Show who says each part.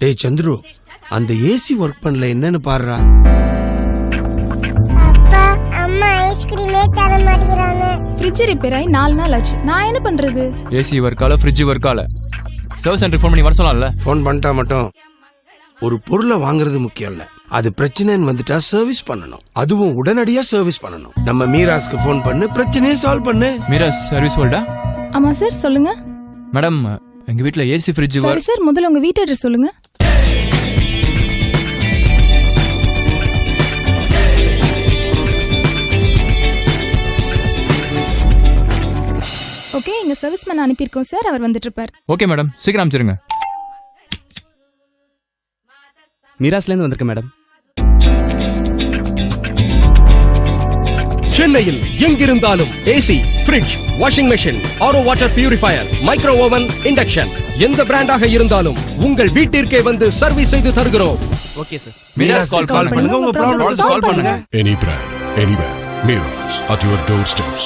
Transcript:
Speaker 1: டேய் சந்துரு, அந்த AC work பண்ணல என்னன்னு பாருடா.
Speaker 2: அப்பா அம்மா ஐஸ்கிரீமே தர மாட்டேங்கிறாங்க.
Speaker 3: ஃப்ரிட்ஜ் ரிப்பேர் ஆகி 4 நாள் ஆச்சு. நான் என்ன பண்றது?
Speaker 4: ஏசி ஒர்க்கால ஃப்ரிட்ஜ் ஒர்க்கால சர்வீஸ் சென்டருக்கு ஃபோன் பண்ணி வர சொல்லலாம்ல.
Speaker 1: ஃபோன் பண்ணிட்டா மட்டும் ஒரு பொருளை வாங்குறது முக்கியம் இல்ல, அது பிரச்சனைன்னு வந்துட்டா சர்வீஸ் பண்ணணும், அதுவும் உடனடியா சர்வீஸ் பண்ணணும். நம்ம மீராஸ்க்கு ஃபோன் பண்ணு, பிரச்சனையை சால்வ் பண்ணு.
Speaker 4: மீராஸ் சர்வீஸ் வேர்ல்டா?
Speaker 3: ஆமா சார், சொல்லுங்க.
Speaker 4: மேடம், எங்க வீட்ல ஏசி ஃப்ரிட்ஜ்
Speaker 3: சரி சார், முதல்ல உங்க வீட்டு அட்ரஸ் சொல்லுங்க. ஓகே, இங்க சர்வீஸ்மேன் அனுப்பியிருக்கோம் சார், அவர் வந்துட்டு இருப்பார்.
Speaker 4: ஓகே மேடம், சீக்கிரம் அனுப்பிச்சிருங்க.
Speaker 5: மீராஸ்ல இருந்து வந்திருக்கேன் மேடம்.
Speaker 6: சென்னையில் எங்கிருந்தாலும் AC, fridge, washing machine, RO water purifier, micro oven, induction எந்த பிராண்டாக இருந்தாலும் உங்கள் வீட்டிற்கே வந்து சர்வீஸ் செய்து தருகிறோம்.
Speaker 5: Okay sir.
Speaker 4: மீராஸ் கால் பண்ணுங்க, உங்க ப்ராப்ளம் சால்வ் பண்ணுங்க.
Speaker 7: Any brand, anywhere. Miras at your doorsteps.